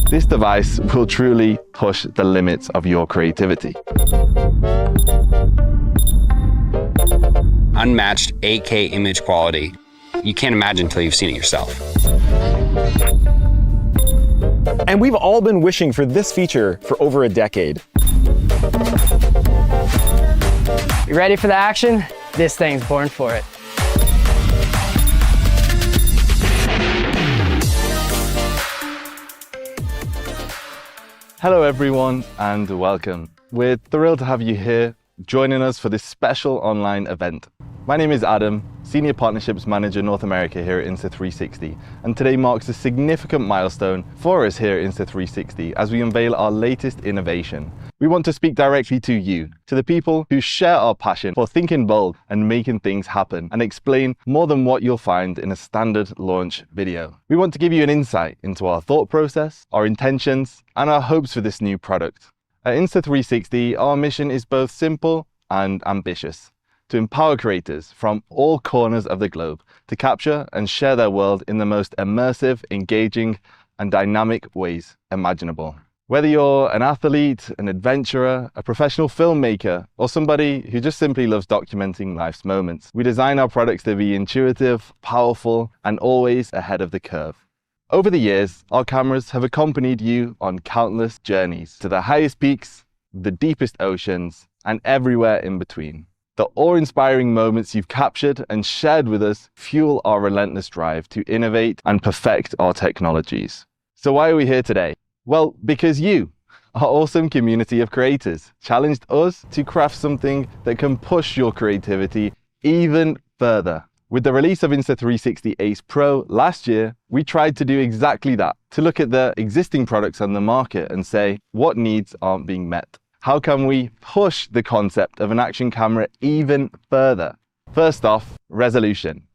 This device will truly push the limits of your creativity. Unmatched 8K image quality. You can't imagine until you've seen it yourself. And we've all been wishing for this feature for over a decade. You ready for the action? This thing's born for it. Hello everyone and welcome. We're thrilled to have you here joining us for this special online event. My name is Adam, Senior Partnerships Manager North America here at Insta360, and today marks a significant milestone for us here at Insta360 as we unveil our latest innovation. We want to speak directly to you, to the people who share our passion for thinking bold and making things happen, and explain more than what you'll find in a standard launch video. We want to give you an insight into our thought process, our intentions, and our hopes for this new product. At Insta360, our mission is both simple and ambitious: to empower creators from all corners of the globe to capture and share their world in the most immersive, engaging, and dynamic ways imaginable. Whether you're an athlete, an adventurer, a professional filmmaker, or somebody who just simply loves documenting life's moments, we design our products to be intuitive, powerful, and always ahead of the curve. Over the years, our cameras have accompanied you on countless journeys to the highest peaks, the deepest oceans, and everywhere in between. The awe-inspiring moments you've captured and shared with us fuel our relentless drive to innovate and perfect our technologies. So why are we here today? Well, because you, our awesome community of creators, challenged us to craft something that can push your creativity even further. With the release of Insta360 Ace Pro last year, we tried to do exactly that, to look at the existing products on the market and say, what needs aren't being met? How can we push the concept of an action camera even further? First off, resolution.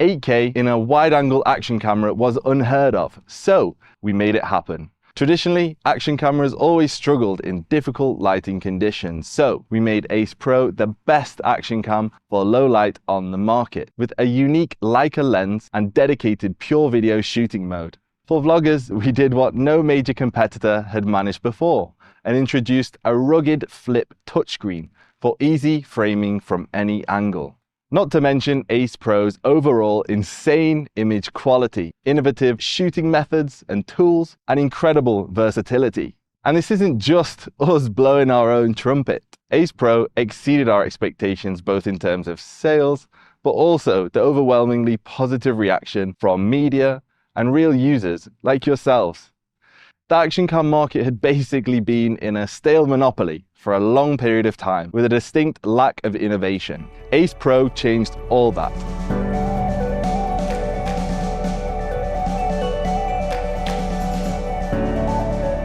8K in a wide-angle action camera was unheard of, so we made it happen. Traditionally, action cameras always struggled in difficult lighting conditions, so we made Ace Pro the best action cam for low light on the market, with a unique Leica lens and dedicated pure video shooting mode. For vloggers, we did what no major competitor had managed before, and introduced a rugged flip touchscreen for easy framing from any angle. Not to mention Ace Pro's overall insane image quality, innovative shooting methods and tools, and incredible versatility. And this isn't just us blowing our own trumpet. Ace Pro exceeded our expectations both in terms of sales, but also the overwhelmingly positive reaction from media and real users like yourselves. The action cam market had basically been in a stale monopoly for a long period of time with a distinct lack of innovation. Ace Pro changed all that.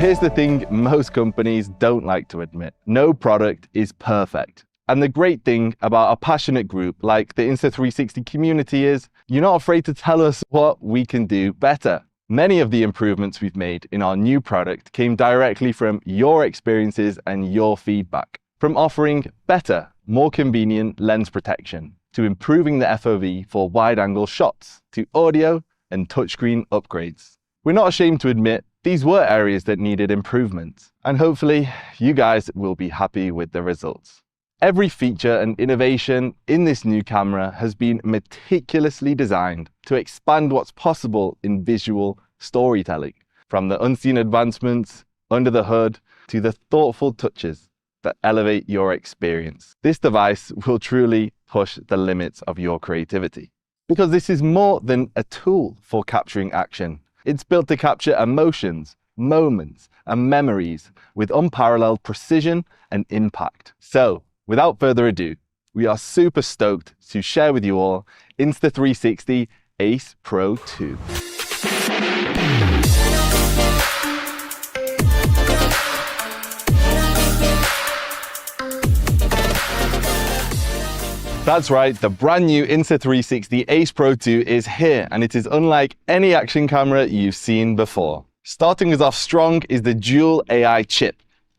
Here's the thing most companies don't like to admit: no product is perfect. And the great thing about a passionate group like the Insta360 community is you're not afraid to tell us what we can do better. Many of the improvements we've made in our new product came directly from your experiences and your feedback. From offering better, more convenient lens protection, to improving the FOV for wide-angle shots, to audio and touchscreen upgrades. We're not ashamed to admit these were areas that needed improvement, and hopefully you guys will be happy with the results. Every feature and innovation in this new camera has been meticulously designed to expand what's possible in visual storytelling, from the unseen advancements under the hood to the thoughtful touches that elevate your experience. This device will truly push the limits of your creativity, because this is more than a tool for capturing action. It's built to capture emotions, moments, and memories with unparalleled precision and impact. So, without further ado, we are super stoked to share with you all Insta360 Ace Pro 2. That's right, the brand new Insta360 Ace Pro 2 is here, and it is unlike any action camera you've seen before. Starting us off strong is the dual AI chip.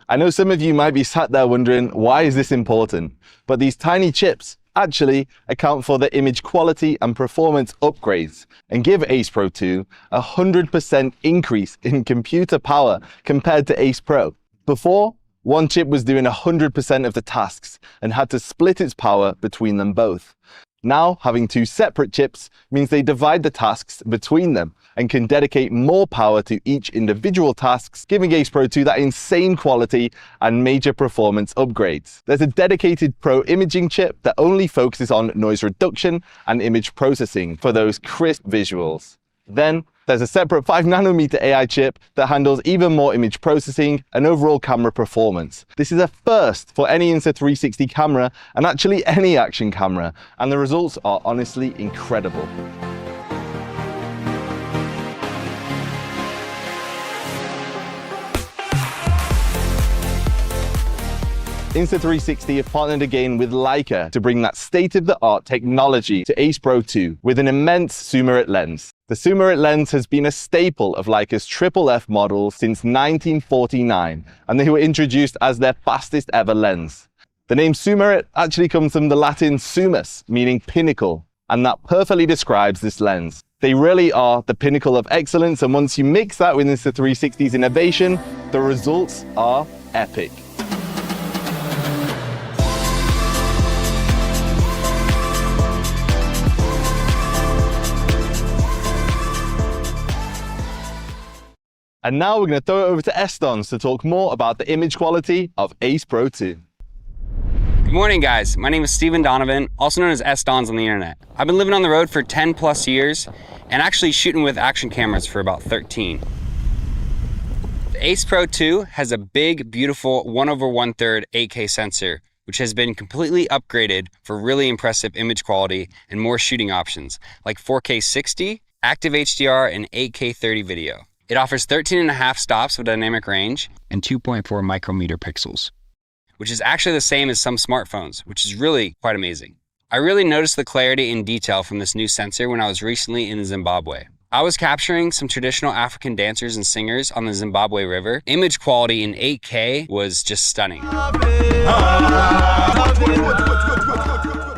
I know some of you might be sat there wondering, why is this important? But these tiny chips actually account for the image quality and performance upgrades and give Ace Pro 2 a 100% increase in computer power compared to Ace Pro. Before, one chip was doing 100% of the tasks and had to split its power between them both. Now, having two separate chips means they divide the tasks between them and can dedicate more power to each individual tasks, giving Ace Pro 2 that insane quality and major performance upgrades. There's a dedicated Pro imaging chip that only focuses on noise reduction and image processing for those crisp visuals. Then, there's a separate 5nm AI chip that handles even more image processing and overall camera performance. This is a first for any Insta360 camera and actually any action camera, and the results are honestly incredible. Insta360 have partnered again with Leica to bring that state-of-the-art technology to Ace Pro 2 with an immense Summit lens. The Summit lens has been a staple of Leica's FFF models since 1949, and they were introduced as their fastest ever lens. The name Summit actually comes from the Latin summus, meaning pinnacle, and that perfectly describes this lens. They really are the pinnacle of excellence, and once you mix that with Insta360's innovation, the results are epic. And now we're going to throw it over to Esdons to talk more about the image quality of Ace Pro 2. Good morning, guys. My name is Steven Donovan, also known as Esdons on the internet. I've been living on the road for 10 plus years and actually shooting with action cameras for about 13. The Ace Pro 2 has a big, beautiful 1/1/3 8K sensor, which has been completely upgraded for really impressive image quality and more shooting options like 4K 60, active HDR, and 8K 30 video. It offers 13.5 stops of dynamic range and 2.4 micrometer pixels, which is actually the same as some smartphones, which is really quite amazing. I really noticed the clarity and detail from this new sensor when I was recently in Zimbabwe. I was capturing some traditional African dancers and singers on the Zimbabwe River. Image quality in 8K was just stunning.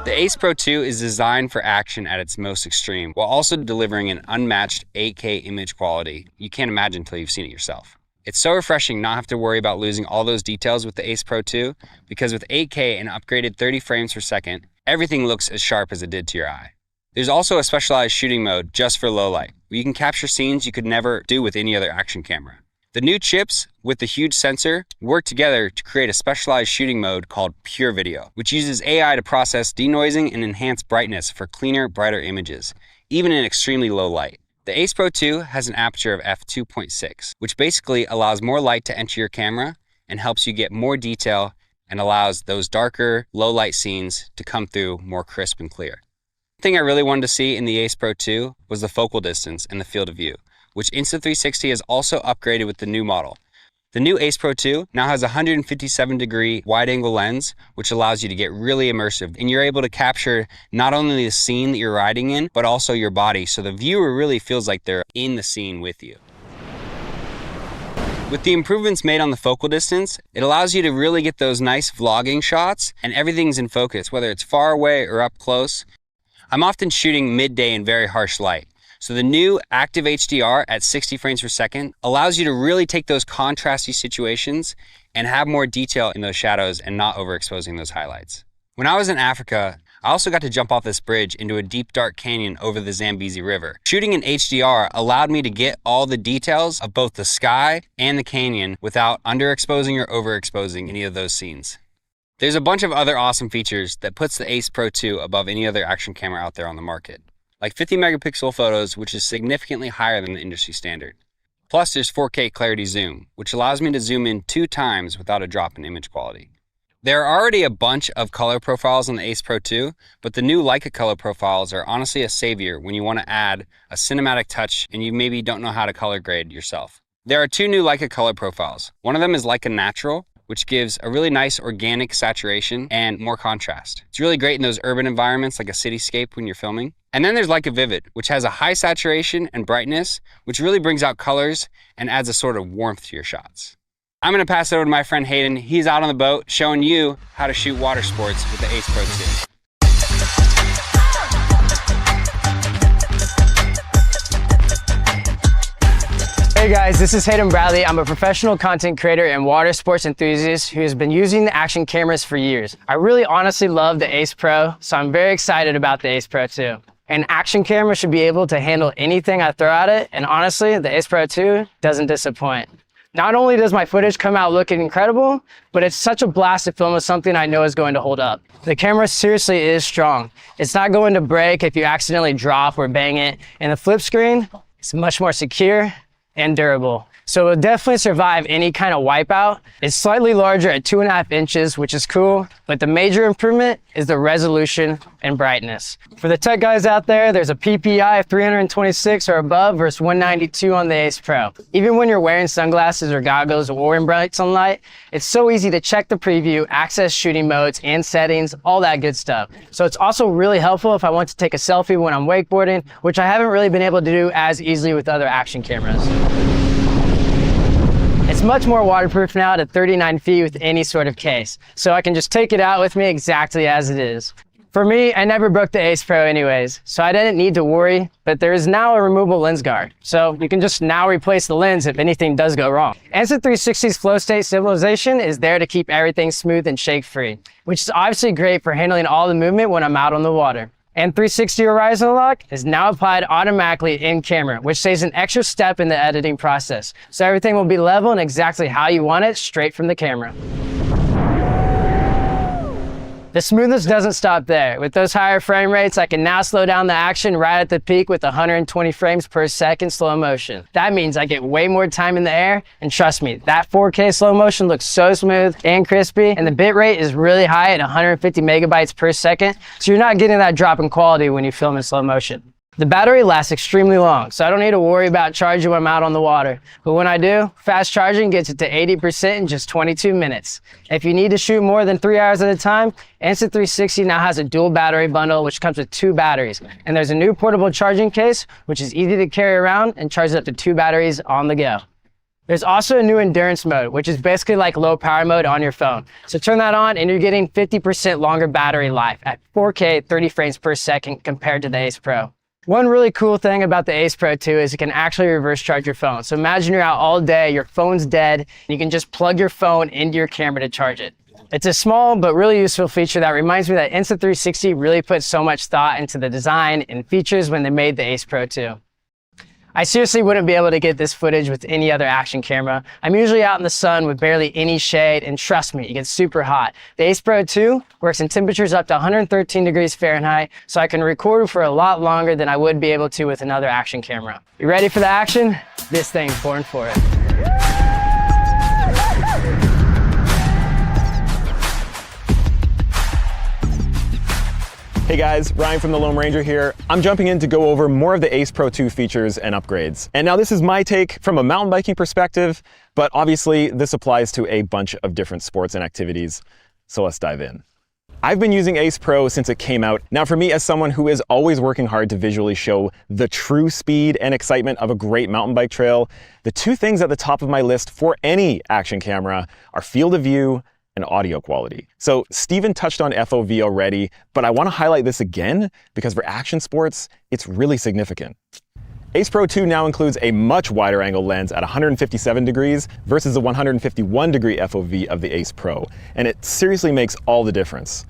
The Ace Pro 2 is designed for action at its most extreme, while also delivering an unmatched 8K image quality you can't imagine until you've seen it yourself. It's so refreshing not have to worry about losing all those details with the Ace Pro 2, because with 8K and upgraded 30 frames per second, everything looks as sharp as it did to your eye. There's also a specialized shooting mode just for low light, where you can capture scenes you could never do with any other action camera. The new chips with the huge sensor work together to create a specialized shooting mode called Pure Video, which uses AI to process denoising and enhance brightness for cleaner, brighter images, even in extremely low light. The Ace Pro 2 has an aperture of f2.6, which basically allows more light to enter your camera and helps you get more detail and allows those darker, low light scenes to come through more crisp and clear. The thing I really wanted to see in the Ace Pro 2 was the focal distance and the field of view, which Insta360 has also upgraded with the new model. The new Ace Pro 2 now has a 157-degree wide-angle lens, which allows you to get really immersive, and you're able to capture not only the scene that you're riding in, but also your body, so the viewer really feels like they're in the scene with you. With the improvements made on the focal distance, it allows you to really get those nice vlogging shots, and everything's in focus, whether it's far away or up close. I'm often shooting midday in very harsh light. So the new active HDR at 60 frames per second allows you to really take those contrasty situations and have more detail in those shadows and not overexposing those highlights. When I was in Africa, I also got to jump off this bridge into a deep dark canyon over the Zambezi River. Shooting in HDR allowed me to get all the details of both the sky and the canyon without underexposing or overexposing any of those scenes. There's a bunch of other awesome features that puts the Ace Pro 2 above any other action camera out there on the market, like 50 megapixel photos, which is significantly higher than the industry standard. Plus there's 4K clarity zoom, which allows me to zoom in 2 times without a drop in image quality. There are already a bunch of color profiles on the Ace Pro 2, but the new Leica color profiles are honestly a savior when you want to add a cinematic touch and you maybe don't know how to color grade yourself. There are 2 new Leica color profiles. One of them is Leica Natural, which gives a really nice organic saturation and more contrast. It's really great in those urban environments like a cityscape when you're filming. And then there's Leica Vivid, which has a high saturation and brightness, which really brings out colors and adds a sort of warmth to your shots. I'm gonna pass it over to my friend Hayden. He's out on the boat showing you how to shoot water sports with the Ace Pro 2. Hey guys, this is Hayden Bradley. I'm a professional content creator and water sports enthusiast who has been using the action cameras for years. I really honestly love the Ace Pro, so I'm very excited about the Ace Pro 2. An action camera should be able to handle anything I throw at it, and honestly, the Ace Pro 2 doesn't disappoint. Not only does my footage come out looking incredible, but it's such a blast to film with something I know is going to hold up. The camera seriously is strong. It's not going to break if you accidentally drop or bang it, and the flip screen is much more secure and durable. So it will definitely survive any kind of wipeout. It's slightly larger at 2.5 inches, which is cool, but the major improvement is the resolution and brightness. For the tech guys out there, there's a PPI of 326 or above versus 192 on the Ace Pro. Even when you're wearing sunglasses or goggles or in bright sunlight, it's so easy to check the preview, access shooting modes and settings, all that good stuff. So it's also really helpful if I want to take a selfie when I'm wakeboarding, which I haven't really been able to do as easily with other action cameras. It's much more waterproof now at 39 feet with any sort of case, so I can just take it out with me exactly as it is. For me, I never broke the Ace Pro anyways, so I didn't need to worry, but there is now a removable lens guard, so you can just now replace the lens if anything does go wrong. Insta360's flow state stabilization is there to keep everything smooth and shake-free, which is obviously great for handling all the movement when I'm out on the water. And 360 Horizon Lock is now applied automatically in camera, which saves an extra step in the editing process. So everything will be level and exactly how you want it straight from the camera. The smoothness doesn't stop there. With those higher frame rates, I can now slow down the action right at the peak with 120 frames per second slow motion. That means I get way more time in the air, and trust me, that 4K slow motion looks so smooth and crispy, and the bit rate is really high at 150 megabytes per second, so you're not getting that drop in quality when you film in slow motion. The battery lasts extremely long, so I don't need to worry about charging when I'm out on the water. But when I do, fast charging gets it to 80% in just 22 minutes. If you need to shoot more than 3 hours at a time, Insta360 now has a dual battery bundle which comes with 2 batteries. And there's a new portable charging case which is easy to carry around and charges up to 2 batteries on the go. There's also a new endurance mode, which is basically like low power mode on your phone. So turn that on and you're getting 50% longer battery life at 4K 30 frames per second compared to the Ace Pro. One really cool thing about the Ace Pro 2 is it can actually reverse charge your phone. So imagine you're out all day, your phone's dead, and you can just plug your phone into your camera to charge it. It's a small but really useful feature that reminds me that Insta360 really put so much thought into the design and features when they made the Ace Pro 2. I seriously wouldn't be able to get this footage with any other action camera. I'm usually out in the sun with barely any shade, and trust me, it gets super hot. The Ace Pro 2 works in temperatures up to 113 degrees Fahrenheit, so I can record for a lot longer than I would be able to with another action camera. You ready for the action? This thing's born for it. Hey guys, Ryan from the Loam Ranger here. I'm jumping in to go over more of the Ace Pro 2 features and upgrades. And now this is my take from a mountain biking perspective, but obviously this applies to a bunch of different sports and activities. So let's dive in. I've been using Ace Pro since it came out. Now for me, as someone who is always working hard to visually show the true speed and excitement of a great mountain bike trail, the 2 things at the top of my list for any action camera are field of view and audio quality. So Steven touched on FOV already, but I want to highlight this again because for action sports, it's really significant. Ace Pro 2 now includes a much wider angle lens at 157 degrees versus the 151 degree FOV of the Ace Pro, and it seriously makes all the difference.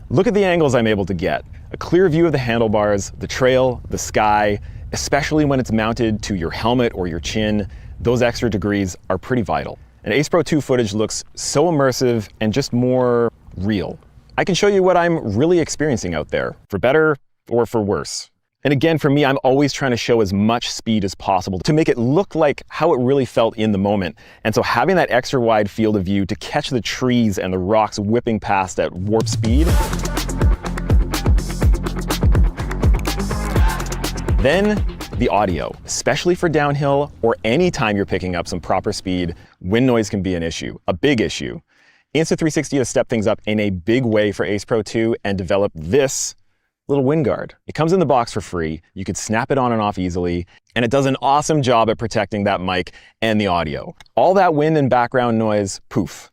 Look at the angles I'm able to get. A clear view of the handlebars, the trail, the sky, especially when it's mounted to your helmet or your chin. Those extra degrees are pretty vital. And Ace Pro 2 footage looks so immersive and just more real. I can show you what I'm really experiencing out there, for better or for worse. And again, for me, I'm always trying to show as much speed as possible to make it look like how it really felt in the moment. And so having that extra wide field of view to catch the trees and the rocks whipping past at warp speed. Then the audio, especially for downhill or any time you're picking up some proper speed, wind noise can be an issue, a big issue. Insta360 has stepped things up in a big way for Ace Pro 2 and developed this little wind guard. It comes in the box for free. You could snap it on and off easily, and it does an awesome job at protecting that mic and the audio. All that wind and background noise, poof,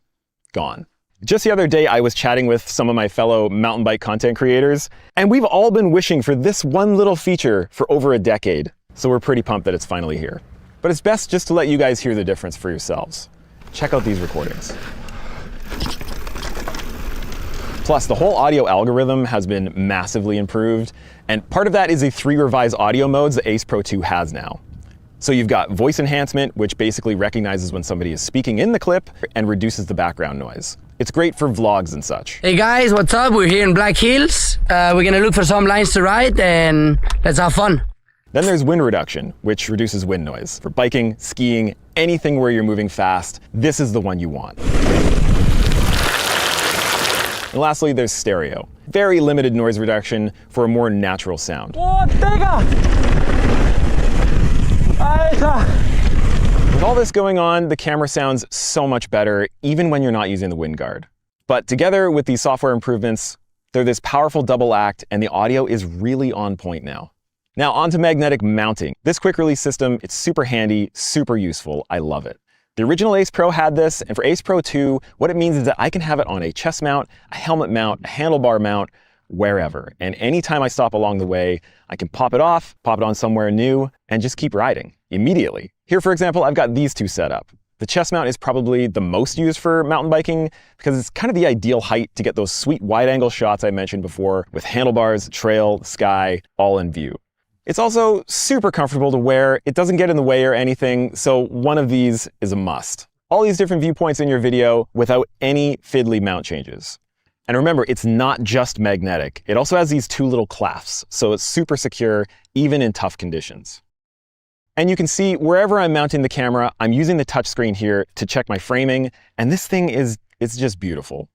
gone. Just the other day, I was chatting with some of my fellow mountain bike content creators, and we've all been wishing for this one little feature for over a decade. So we're pretty pumped that it's finally here. but it's best just to let you guys hear the difference for yourselves. Check out these recordings. Plus, the whole audio algorithm has been massively improved, and part of that is the 3 revised audio modes the Ace Pro 2 has now. So you've got voice enhancement, which basically recognizes when somebody is speaking in the clip and reduces the background noise. It's great for vlogs and such. Hey guys, what's up? We're here in Black Hills. We're gonna look for some lines to ride and let's have fun. Then there's wind reduction, which reduces wind noise. For biking, skiing, anything where you're moving fast, this is the one you want. And lastly, there's stereo. Very limited noise reduction for a more natural sound. With all this going on, the camera sounds so much better, even when you're not using the wind guard. But together with these software improvements, they're this powerful double act, and the audio is really on point now. Now onto magnetic mounting. This quick release system, it's super handy, super useful. I love it. The original Ace Pro had this, and for Ace Pro 2, what it means is that I can have it on a chest mount, a helmet mount, a handlebar mount, wherever. And anytime I stop along the way, I can pop it off, pop it on somewhere new, and just keep riding immediately. Here, for example, I've got these 2 set up. The chest mount is probably the most used for mountain biking because it's kind of the ideal height to get those sweet wide-angle shots I mentioned before with handlebars, trail, sky, all in view. It's also super comfortable to wear. It doesn't get in the way or anything, so one of these is a must. All these different viewpoints in your video without any fiddly mount changes. And remember, it's not just magnetic. It also has these 2 little clasps, so it's super secure even in tough conditions. And you can see wherever I'm mounting the camera, I'm using the touchscreen here to check my framing, and this thing it's just beautiful.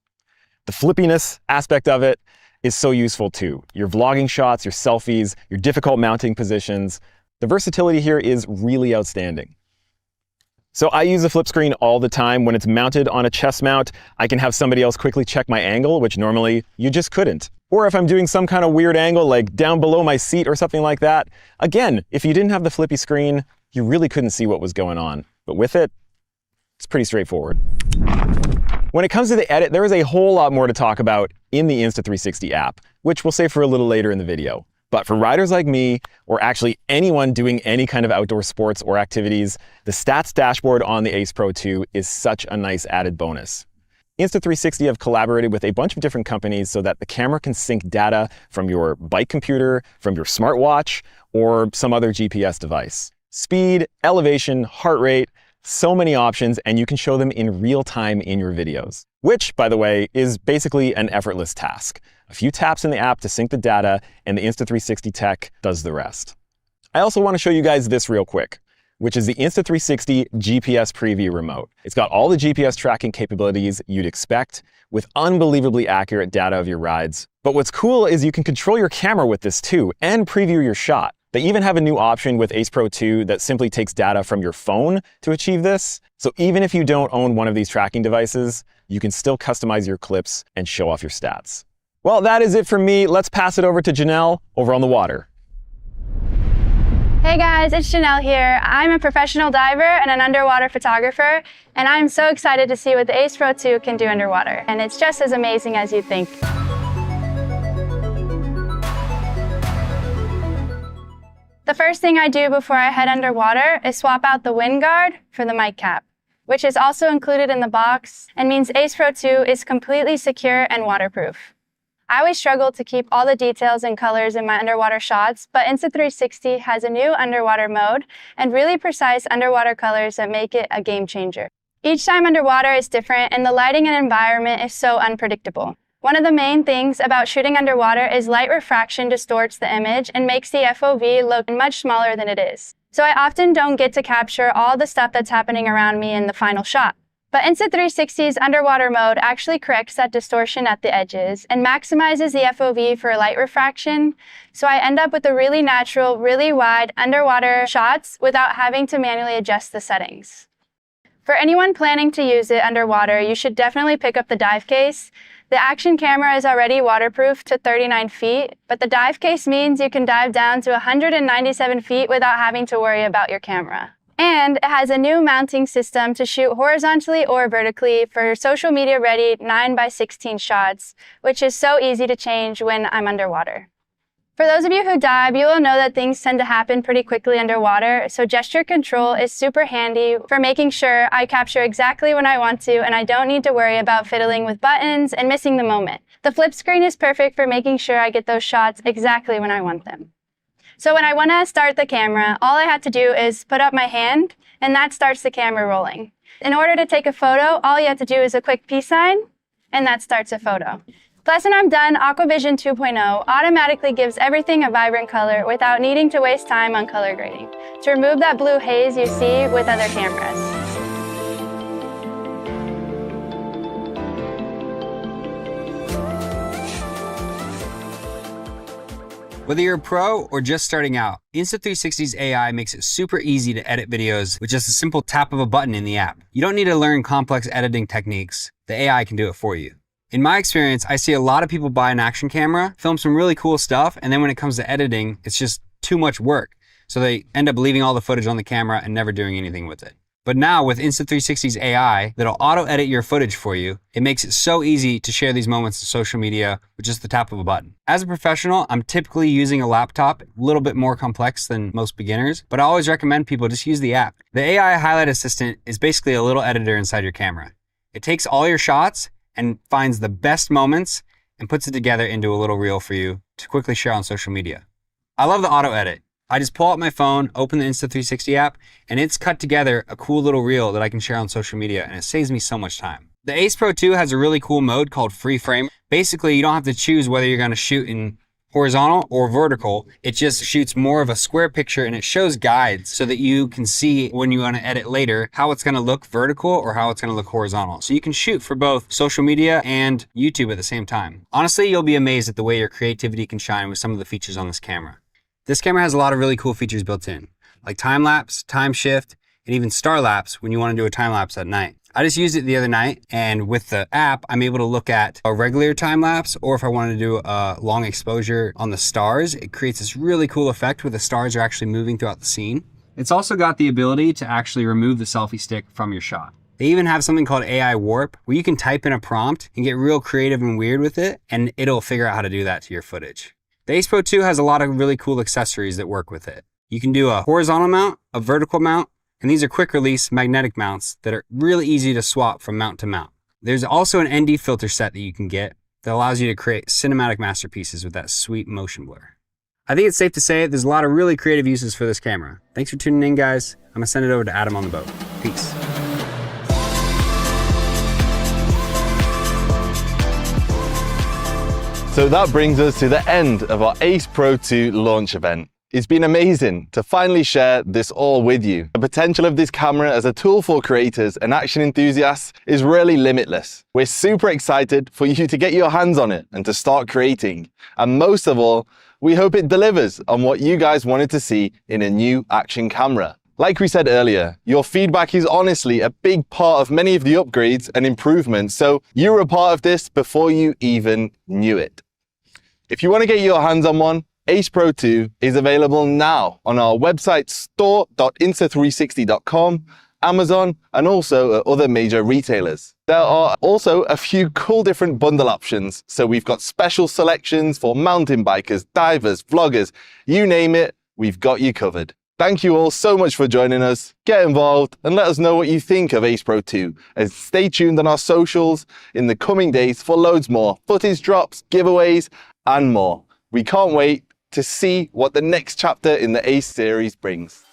The flippiness aspect of it is so useful too. Your vlogging shots, your selfies, your difficult mounting positions. The versatility here is really outstanding. So I use the flip screen all the time. When it's mounted on a chest mount, I can have somebody else quickly check my angle, which normally you just couldn't. Or if I'm doing some kind of weird angle, like down below my seat or something like that, again, if you didn't have the flippy screen, you really couldn't see what was going on. But with it, it's pretty straightforward. When it comes to the edit, there is a whole lot more to talk about in the Insta360 app, which we'll save for a little later in the video. But for riders like me, or actually anyone doing any kind of outdoor sports or activities, the stats dashboard on the Ace Pro 2 is such a nice added bonus. Insta360 have collaborated with a bunch of different companies so that the camera can sync data from your bike computer, from your smartwatch, or some other GPS device. Speed, elevation, heart rate, so many options, and you can show them in real time in your videos. Which, by the way, is basically an effortless task. A few taps in the app to sync the data, and the Insta360 tech does the rest. I also want to show you guys this real quick, which is the Insta360 GPS preview remote. It's got all the GPS tracking capabilities you'd expect with unbelievably accurate data of your rides. But what's cool is you can control your camera with this too and preview your shot. They even have a new option with Ace Pro 2 that simply takes data from your phone to achieve this. So even if you don't own one of these tracking devices, you can still customize your clips and show off your stats. Well, that is it from me. Let's pass it over to Jannelle over on the water. Hey guys, it's Jannelle here. I'm a professional diver and an underwater photographer, and I'm so excited to see what the Ace Pro 2 can do underwater. And it's just as amazing as you think. The first thing I do before I head underwater is swap out the wind guard for the mic cap, which is also included in the box and means Ace Pro 2 is completely secure and waterproof. I always struggle to keep all the details and colors in my underwater shots, but Insta360 has a new underwater mode and really precise underwater colors that make it a game changer. Each time underwater is different, and the lighting and environment is so unpredictable. One of the main things about shooting underwater is light refraction distorts the image and makes the FOV look much smaller than it is. So I often don't get to capture all the stuff that's happening around me in the final shot. But Insta360's underwater mode actually corrects that distortion at the edges and maximizes the FOV for light refraction, so I end up with a really natural, really wide underwater shots without having to manually adjust the settings. For anyone planning to use it underwater, you should definitely pick up the dive case. The action camera is already waterproof to 39 feet, but the dive case means you can dive down to 197 feet without having to worry about your camera. And it has a new mounting system to shoot horizontally or vertically for social media ready 9x16 shots, which is so easy to change when I'm underwater. For those of you who dive, you will know that things tend to happen pretty quickly underwater, so gesture control is super handy for making sure I capture exactly when I want to and I don't need to worry about fiddling with buttons and missing the moment. The flip screen is perfect for making sure I get those shots exactly when I want them. So when I want to start the camera, all I have to do is put up my hand and that starts the camera rolling. In order to take a photo, all you have to do is a quick peace sign and that starts a photo. Plus, when I'm done, Aquavision 2.0 automatically gives everything a vibrant color without needing to waste time on color grading to remove that blue haze you see with other cameras. Whether you're a pro or just starting out, Insta360's AI makes it super easy to edit videos with just a simple tap of a button in the app. You don't need to learn complex editing techniques. The AI can do it for you. In my experience, I see a lot of people buy an action camera, film some really cool stuff, and then when it comes to editing, it's just too much work. So they end up leaving all the footage on the camera and never doing anything with it. But now with Insta360's AI that'll auto-edit your footage for you, it makes it so easy to share these moments to social media with just the tap of a button. As a professional, I'm typically using a laptop, a little bit more complex than most beginners, but I always recommend people just use the app. The AI Highlight Assistant is basically a little editor inside your camera. It takes all your shots and finds the best moments and puts it together into a little reel for you to quickly share on social media. I love the auto edit. I just pull out my phone, open the Insta360 app, and it's cut together a cool little reel that I can share on social media, and it saves me so much time. The Ace Pro 2 has a really cool mode called free frame. Basically, you don't have to choose whether you're gonna shoot in horizontal or vertical. It just shoots more of a square picture and it shows guides so that you can see when you want to edit later how it's going to look vertical or how it's going to look horizontal. So you can shoot for both social media and YouTube at the same time. Honestly, you'll be amazed at the way your creativity can shine with some of the features on this camera. This camera has a lot of really cool features built in, like time lapse, time shift, and even star lapse when you want to do a time lapse at night. I just used it the other night, and with the app, I'm able to look at a regular time lapse, or if I wanted to do a long exposure on the stars, it creates this really cool effect where the stars are actually moving throughout the scene. It's also got the ability to actually remove the selfie stick from your shot. They even have something called AI Warp, where you can type in a prompt and get real creative and weird with it, and it'll figure out how to do that to your footage. The Ace Pro 2 has a lot of really cool accessories that work with it. You can do a horizontal mount, a vertical mount, and these are quick release magnetic mounts that are really easy to swap from mount to mount. There's also an ND filter set that you can get that allows you to create cinematic masterpieces with that sweet motion blur. I think it's safe to say there's a lot of really creative uses for this camera. Thanks for tuning in, guys. I'm gonna send it over to Adam on the boat. Peace. So that brings us to the end of our Ace Pro 2 launch event. It's been amazing to finally share this all with you. The potential of this camera as a tool for creators and action enthusiasts is really limitless. We're super excited for you to get your hands on it and to start creating. And most of all, we hope it delivers on what you guys wanted to see in a new action camera. Like we said earlier, your feedback is honestly a big part of many of the upgrades and improvements, so you were a part of this before you even knew it. If you want to get your hands on one, Ace Pro 2 is available now on our website store.insta360.com, Amazon, and also at other major retailers. There are also a few cool different bundle options. So we've got special selections for mountain bikers, divers, vloggers, you name it, we've got you covered. Thank you all so much for joining us. Get involved and let us know what you think of Ace Pro 2. And stay tuned on our socials in the coming days for loads more footage drops, giveaways, and more. We can't wait to see what the next chapter in the Ace series brings.